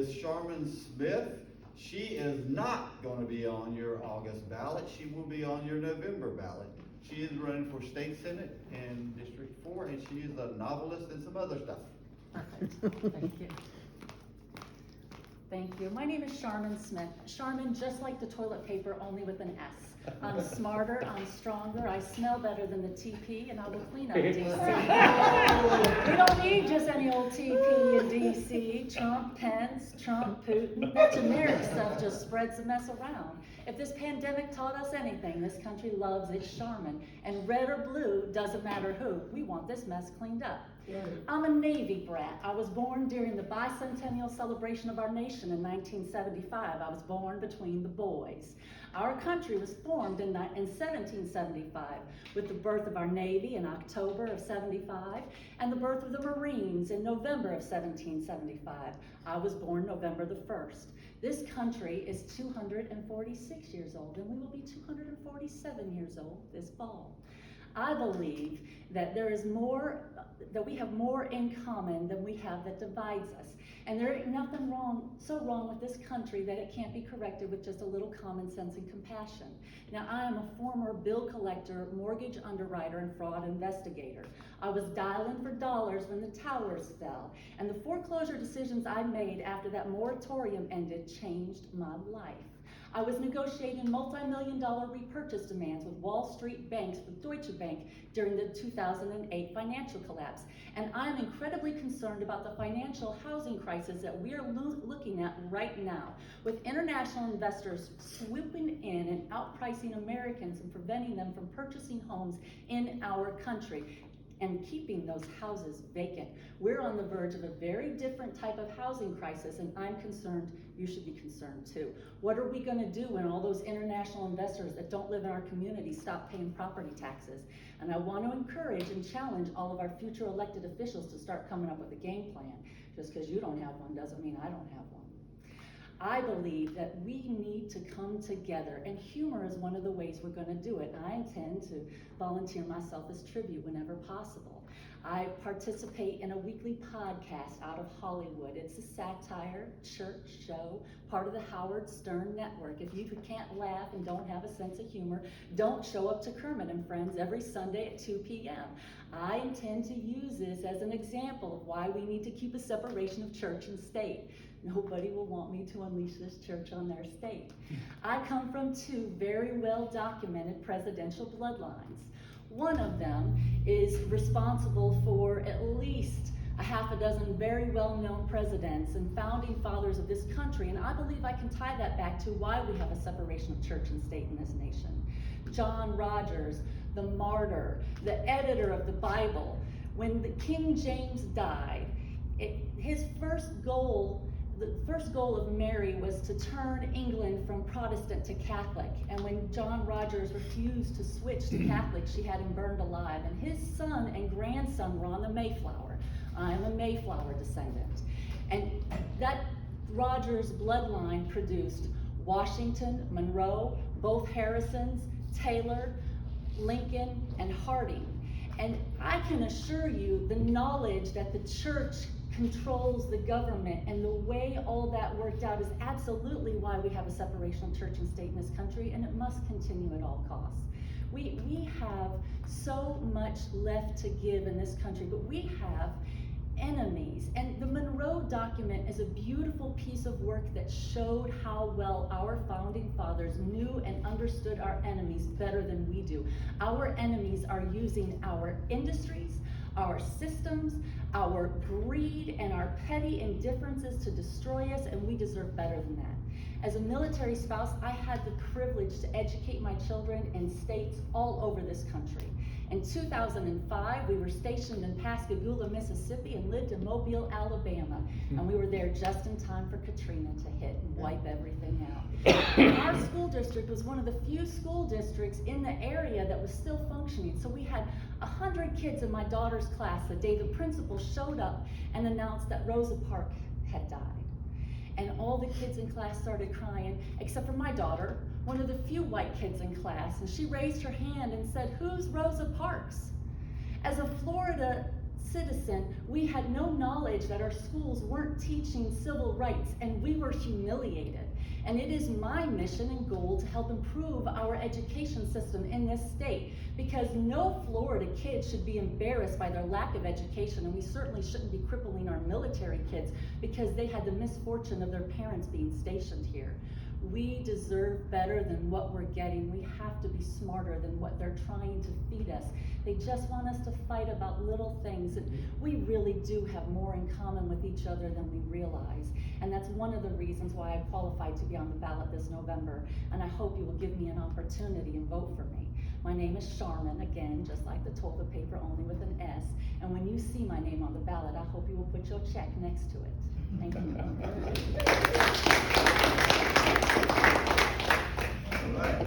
Miss Sharmin Smith. She is not going to be on your August ballot. She will be on your November ballot. She is running for state senate in District 4, and she is a novelist and some other stuff. Perfect. Thank you. Thank you. My name is Sharmin Smith. Sharmin, just like the toilet paper, only with an S. I'm smarter, I'm stronger, I smell better than the TP, and I will clean up DC. We don't need just any old TP in DC. Trump, Pence, Trump, Putin. That generic stuff just spreads the mess around. If this pandemic taught us anything, this country loves its Sharmin. And red or blue, doesn't matter who. We want this mess cleaned up. Right. I'm a Navy brat. I was born during the bicentennial celebration of our nation in 1975. I was born between the boys. Our country was formed in 1775 with the birth of our Navy in October of 75 and the birth of the Marines in November of 1775. I was born November the 1st. This country is 246 years old, and we will be 247 years old this fall. I believe that that we have more in common than we have that divides us. And there ain't nothing so wrong with this country that it can't be corrected with just a little common sense and compassion. Now, I am a former bill collector, mortgage underwriter, and fraud investigator. I was dialing for dollars when the towers fell, and the foreclosure decisions I made after that moratorium ended changed my life. I was negotiating multi-million-dollar repurchase demands with Wall Street banks with Deutsche Bank during the 2008 financial collapse. And I'm incredibly concerned about the financial housing crisis that we are looking at right now, with international investors swooping in and outpricing Americans and preventing them from purchasing homes in our country and keeping those houses vacant. We're on the verge of a very different type of housing crisis, and I'm concerned you should be concerned too. What are we gonna do when all those international investors that don't live in our community stop paying property taxes? And I want to encourage and challenge all of our future elected officials to start coming up with a game plan. Just because you don't have one doesn't mean I don't have one. I believe that we need to come together, and humor is one of the ways we're going to do it. I intend to volunteer myself as tribute whenever possible. I participate in a weekly podcast out of Hollywood. It's a satire church show, part of the Howard Stern Network. If you can't laugh and don't have a sense of humor, don't show up to Kermit and Friends every Sunday at 2 p.m. I intend to use this as an example of why we need to keep a separation of church and state. Nobody will want me to unleash this church on their state. I come from two very well documented presidential bloodlines. One of them is responsible for at least a half a dozen very well-known presidents and founding fathers of this country, and I believe I can tie that back to why we have a separation of church and state in this nation. John Rogers, the martyr, the editor of the Bible, when the King James died, his first goal of Mary was to turn England from Protestant to Catholic. And when John Rogers refused to switch to Catholic, she had him burned alive. And his son and grandson were on the Mayflower. I'm a Mayflower descendant. And that Rogers bloodline produced Washington, Monroe, both Harrisons, Taylor, Lincoln, and Harding. And I can assure you the knowledge that the church controls the government and the way all that worked out is absolutely why we have a separation of church and state in this country, and it must continue at all costs. We have so much left to give in this country, but we have enemies. And the Monroe document is a beautiful piece of work that showed how well our founding fathers knew and understood our enemies better than we do. Our enemies are using our industries, our systems, our greed, and our petty indifferences to destroy us, and we deserve better than that. As a military spouse, I had the privilege to educate my children in states all over this country. In 2005, we were stationed in Pascagoula, Mississippi, and lived in Mobile, Alabama. And we were there just in time for Katrina to hit and wipe everything out. And our school district was one of the few school districts in the area that was still functioning. So we had 100 kids in my daughter's class the day the principal showed up and announced that Rosa Parks had died. And all the kids in class started crying, except for my daughter, one of the few white kids in class, and she raised her hand and said, "Who's Rosa Parks?" As a Florida citizen, we had no knowledge that our schools weren't teaching civil rights, and we were humiliated. And it is my mission and goal to help improve our education system in this state, because no Florida kid should be embarrassed by their lack of education, and we certainly shouldn't be crippling our military kids because they had the misfortune of their parents being stationed here. We deserve better than what we're getting. We have to be smarter than what they're trying to feed us. They just want us to fight about little things, and we really do have more in common with each other than we realize. And that's one of the reasons why I qualified to be on the ballot this November, and I hope you will give me an opportunity and vote for me. My name is Sharmin, again, just like the toilet paper, only with an S. And when you see my name on the ballot, I hope you will put your check next to it. Thank you. All right.